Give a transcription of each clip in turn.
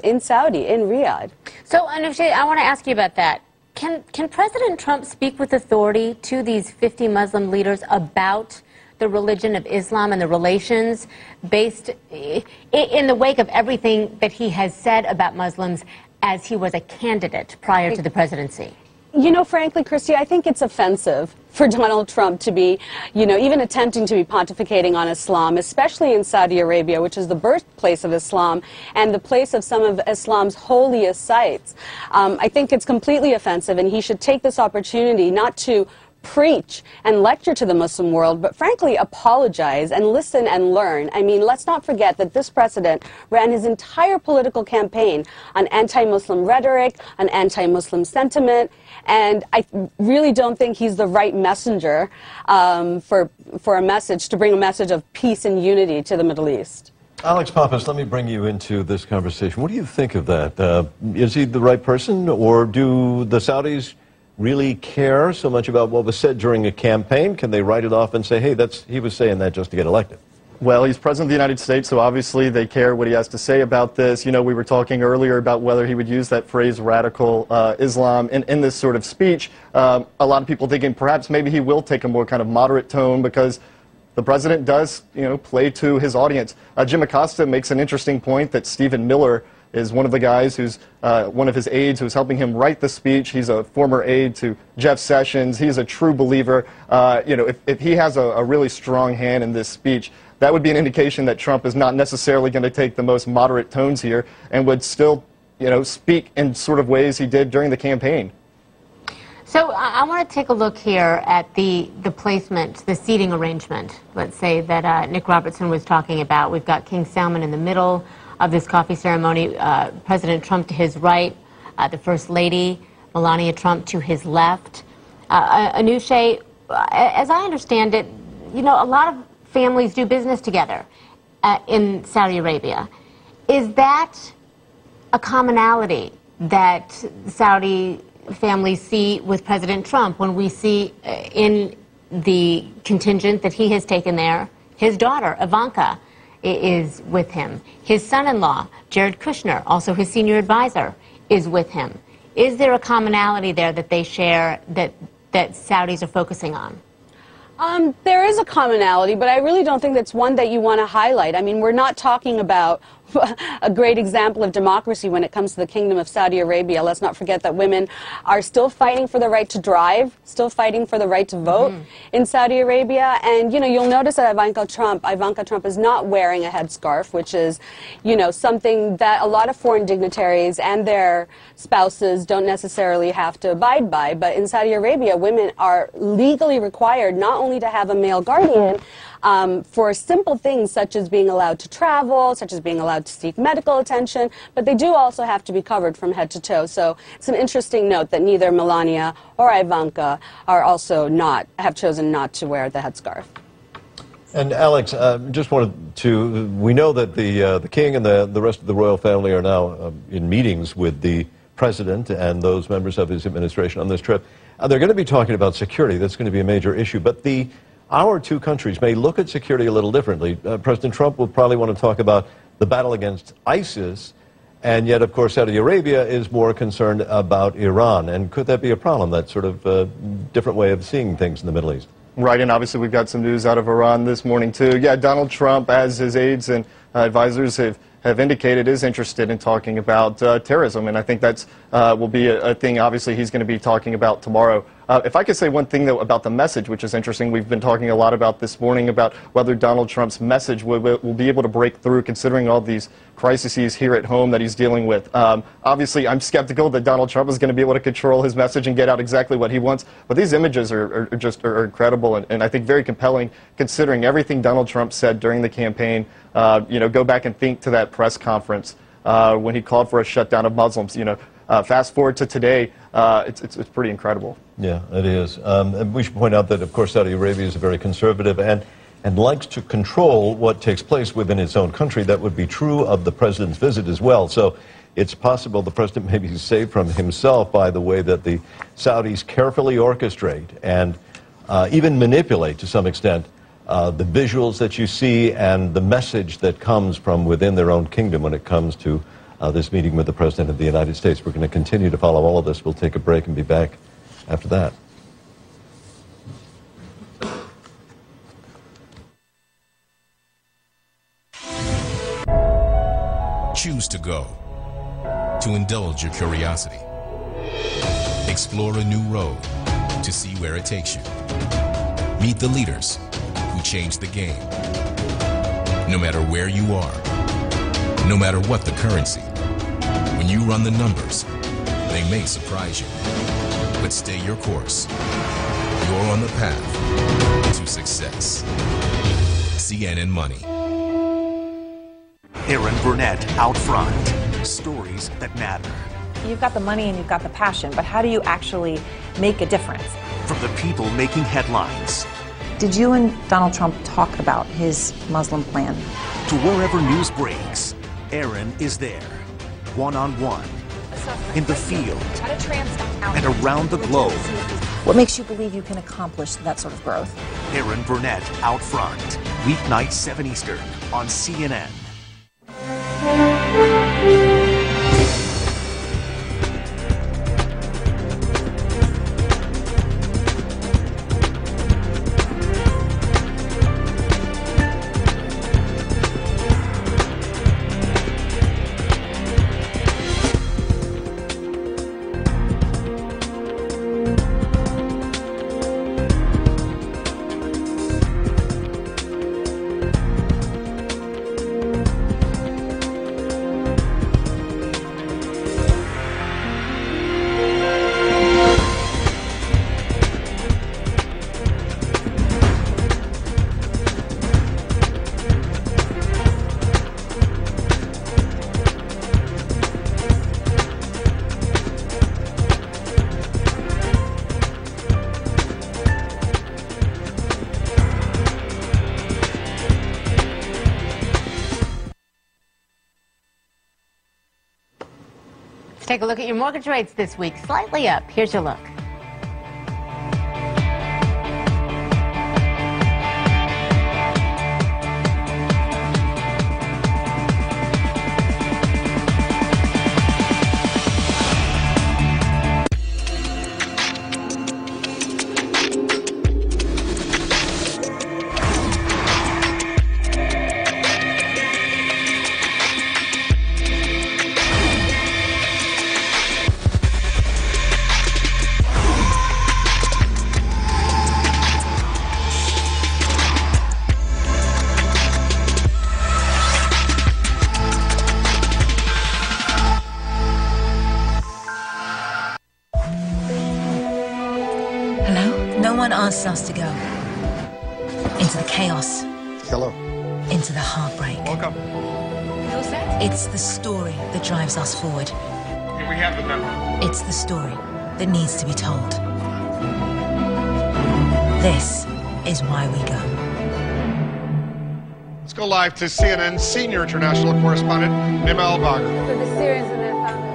in Saudi, in Riyadh. So, Anusha, I want to ask you about that. Can President Trump speak with authority to these 50 Muslim leaders about the religion of Islam and the relations based in the wake of everything that he has said about Muslims as he was a candidate prior to the presidency? You know, frankly, Christy, I think it's offensive for Donald Trump to be, even attempting to be pontificating on Islam, especially in Saudi Arabia, which is the birthplace of Islam and the place of some of Islam's holiest sites. I think it's completely offensive, and he should take this opportunity not to preach and lecture to the Muslim world, but frankly apologize and listen and learn. I mean, let's not forget that this president ran his entire political campaign on anti-Muslim rhetoric, on anti-Muslim sentiment, and I really don't think he's the right messenger for a message, to bring a message of peace and unity to the Middle East. Alex Pappas, let me bring you into this conversation. What do you think of that? Is he the right person, or do the Saudis really care so much about what was said during a campaign? Can they write it off and say, hey, he was saying that just to get elected? Well, he's president of the United States, so obviously they care what he has to say about this. You know, we were talking earlier about whether he would use that phrase radical Islam in this sort of speech. A lot of people thinking perhaps maybe he will take a more kind of moderate tone because the president does, play to his audience. Jim Acosta makes an interesting point that Stephen Miller is one of the guys who's one of his aides who's helping him write the speech. He's a former aide to Jeff Sessions. He's a true believer. If he has a really strong hand in this speech, that would be an indication that Trump is not necessarily going to take the most moderate tones here and would still, speak in sort of ways he did during the campaign. So I want to take a look here at the placement, the seating arrangement, let's say, that Nick Robertson was talking about. We've got King Salman in the middle of this coffee ceremony, President Trump to his right, the First Lady, Melania Trump, to his left. Anusha, as I understand it, a lot of families do business together in Saudi Arabia. Is that a commonality that Saudi families see with President Trump when we see in the contingent that he has taken there, his daughter, Ivanka, is with him. His son-in-law, Jared Kushner, also his senior advisor, is with him. Is there a commonality there that they share that Saudis are focusing on? There is a commonality, but I really don't think that's one that you want to highlight. I mean, we're not talking about a great example of democracy when it comes to the Kingdom of Saudi Arabia. Let's not forget that women are still fighting for the right to drive, still fighting for the right to vote in Saudi Arabia. And, you'll notice that Ivanka Trump is not wearing a headscarf, which is, something that a lot of foreign dignitaries and their spouses don't necessarily have to abide by. But in Saudi Arabia, women are legally required not only to have a male guardian, for simple things such as being allowed to travel, such as being allowed to seek medical attention, but they do also have to be covered from head to toe. So it's an interesting note that neither Melania or Ivanka have chosen not to wear the headscarf. And Alex, just wanted to, we know that the king and the rest of the royal family are now in meetings with the president and those members of his administration on this trip. They're going to be talking about security. That's going to be a major issue. But our two countries may look at security a little differently. President Trump will probably want to talk about the battle against ISIS, and yet, of course, Saudi Arabia is more concerned about Iran. And could that be a problem, that sort of different way of seeing things in the Middle East? Right, and obviously we've got some news out of Iran this morning, too. Yeah, Donald Trump, as his aides and advisors have indicated, is interested in talking about terrorism, and I think that's will be a thing, obviously, he's going to be talking about tomorrow. If I could say one thing, though, about the message, which is interesting, we've been talking a lot about this morning about whether Donald Trump's message will be able to break through, considering all these crises here at home that he's dealing with. Obviously, I'm skeptical that Donald Trump is going to be able to control his message and get out exactly what he wants, but these images are incredible and I think very compelling, considering everything Donald Trump said during the campaign. Go back and think to that press conference when he called for a shutdown of Muslims. Fast forward to today, it's pretty incredible. Yeah, it is. And we should point out that, of course, Saudi Arabia is very conservative and likes to control what takes place within its own country. That would be true of the president's visit as well. So it's possible the president may be saved from himself by the way that the Saudis carefully orchestrate and even manipulate, to some extent, the visuals that you see and the message that comes from within their own kingdom when it comes to this meeting with the President of the United States. We're going to continue to follow all of this. We'll take a break and be back after that. Choose to go, to indulge your curiosity. Explore a new road to see where it takes you. Meet the leaders who change the game. No matter where you are, no matter what the currency, when you run the numbers, they may surprise you. But stay your course. You're on the path to success. CNN Money. Erin Burnett, Outfront. Stories that matter. You've got the money and you've got the passion, but how do you actually make a difference? From the people making headlines. Did you and Donald Trump talk about his Muslim plan? To wherever news breaks, Erin is there. One-on-one. In the field. And around the globe. What makes you believe you can accomplish that sort of growth? Erin Burnett, Outfront. Weeknights 7 Eastern on CNN. Take a look at your mortgage rates this week. Slightly up. Here's your look. No one asks us to go into the chaos. Hello. Into the heartbreak. Welcome. It's the story that drives us forward. Here we have the memo. It's the story that needs to be told. This is why we go. Let's go live to CNN senior international correspondent Nima El-Bagher. For the Syrians and their families.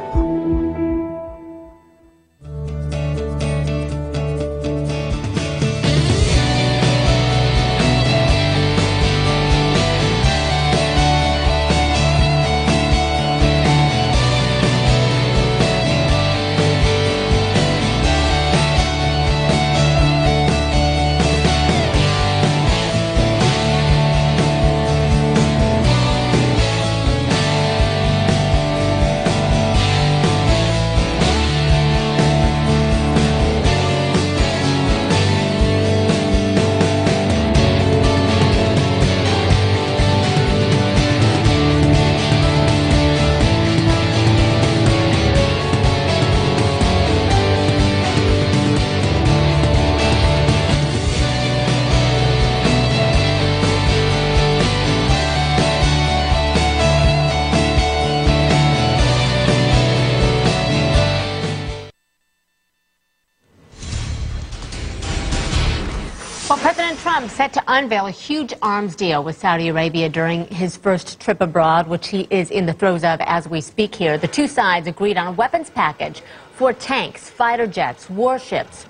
Well, President Trump set to unveil a huge arms deal with Saudi Arabia during his first trip abroad, which he is in the throes of as we speak here. The two sides agreed on a weapons package for tanks, fighter jets, warships.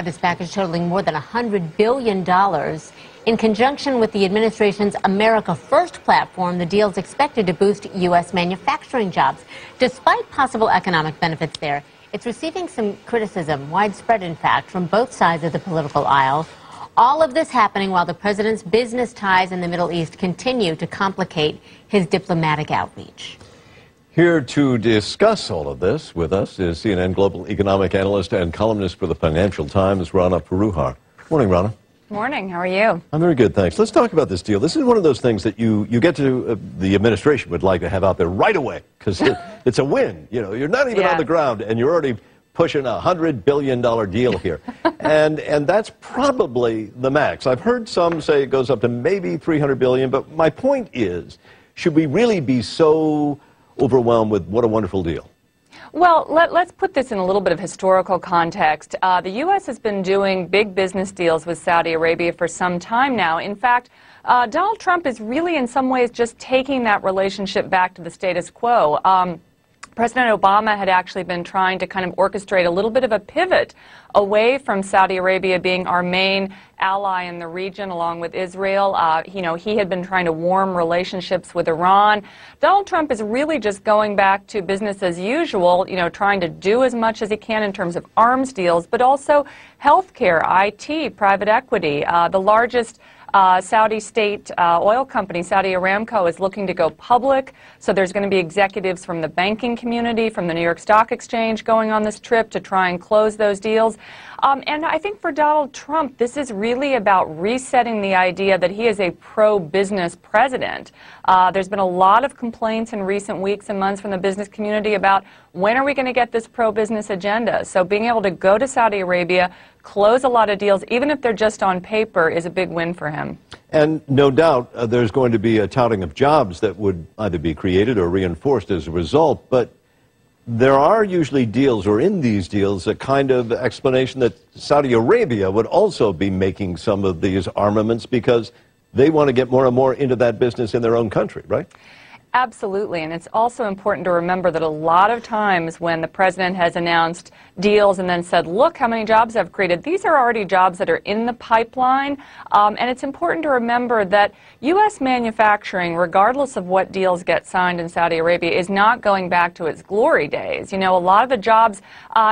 This package totaling more than $100 billion In conjunction with the administration's America First platform, the deal is expected to boost U.S. manufacturing jobs. Despite possible economic benefits there, it's receiving some criticism, widespread in fact, from both sides of the political aisle. All of this happening while the president's business ties in the Middle East continue to complicate his diplomatic outreach. Here to discuss all of this with us is CNN global economic analyst and columnist for the Financial Times, Rana Peru Hawk. Morning, Rana. Morning. How are you? I'm very good, thanks. Let's talk about this deal. This is one of those things that you get to, the administration would like to have out there right away, because it's a win. You know, you're not even on the ground, and you're already pushing a $100 billion deal here. and that's probably the max. I've heard some say it goes up to maybe $300 billion, but my point is, should we really be so overwhelmed with what a wonderful deal? Well, let's put this in a little bit of historical context. The U.S. has been doing big business deals with Saudi Arabia for some time now. In fact, Donald Trump is really in some ways just taking that relationship back to the status quo. President Obama had actually been trying to kind of orchestrate a little bit of a pivot away from Saudi Arabia being our main ally in the region along with Israel. He had been trying to warm relationships with Iran. Donald Trump is really just going back to business as usual, trying to do as much as he can in terms of arms deals, but also healthcare, IT, private equity. The largest Saudi state oil company, Saudi Aramco, is looking to go public. So there's going to be executives from the banking community, from the New York Stock Exchange going on this trip to try and close those deals. And I think for Donald Trump, this is really about resetting the idea that he is a pro-business president. There's been a lot of complaints in recent weeks and months from the business community about when are we going to get this pro-business agenda. So being able to go to Saudi Arabia, close a lot of deals, even if they're just on paper, is a big win for him. And no doubt there's going to be a touting of jobs that would either be created or reinforced as a result. But there are usually deals, or in these deals, a kind of explanation that Saudi Arabia would also be making some of these armaments because they want to get more and more into that business in their own country, right? Absolutely, and it's also important to remember that a lot of times when the president has announced deals and then said, look how many jobs I've created, these are already jobs that are in the pipeline, and it's important to remember that U.S. manufacturing, regardless of what deals get signed in Saudi Arabia, is not going back to its glory days. A lot of the jobs,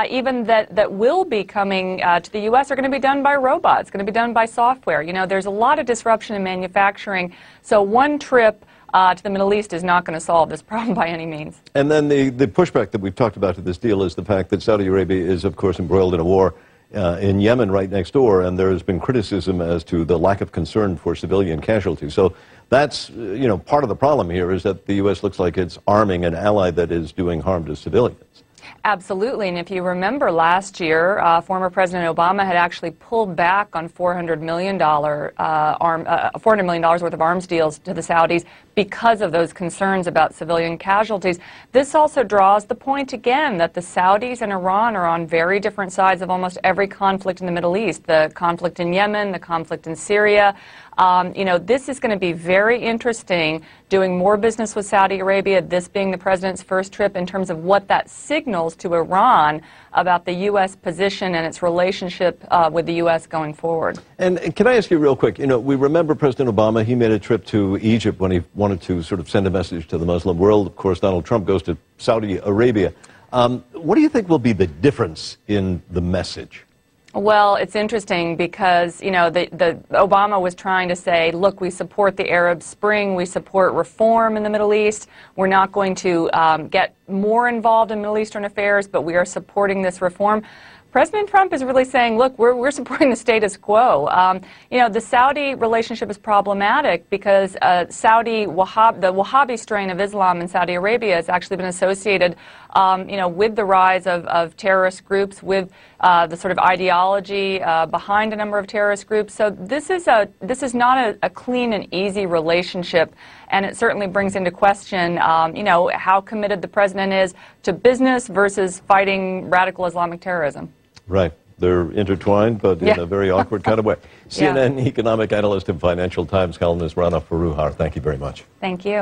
even that will be coming to the U.S. are going to be done by robots, going to be done by software. There's a lot of disruption in manufacturing, so one trip to the Middle East is not going to solve this problem by any means. And then the pushback that we've talked about to this deal is the fact that Saudi Arabia is, of course, embroiled in a war in Yemen right next door, and there has been criticism as to the lack of concern for civilian casualties. So that's, part of the problem here is that the U.S. looks like it's arming an ally that is doing harm to civilians. Absolutely, and if you remember last year, former President Obama had actually pulled back on $400 million worth of arms deals to the Saudis because of those concerns about civilian casualties. This also draws the point again that the Saudis and Iran are on very different sides of almost every conflict in the Middle East. The conflict in Yemen, the conflict in Syria. This is going to be very interesting, doing more business with Saudi Arabia, this being the president's first trip, in terms of what that signals to Iran about the U.S. position and its relationship with the U.S. going forward. And can I ask you real quick, we remember President Obama, he made a trip to Egypt when he wanted to sort of send a message to the Muslim world. Of course, Donald Trump goes to Saudi Arabia. What do you think will be the difference in the message? Well, it's interesting because, the Obama was trying to say, look, we support the Arab Spring, we support reform in the Middle East. We're not going to get more involved in Middle Eastern affairs, but we are supporting this reform. President Trump is really saying, look, we're supporting the status quo. The Saudi relationship is problematic because the Wahhabi strain of Islam in Saudi Arabia has actually been associated, with the rise of terrorist groups, with the sort of ideology behind a number of terrorist groups. So this is not a clean and easy relationship, and it certainly brings into question, how committed the president is to business versus fighting radical Islamic terrorism. Right. They're intertwined, but in a very awkward kind of way. CNN economic analyst and Financial Times columnist Rana Peru Hawk, thank you very much. Thank you.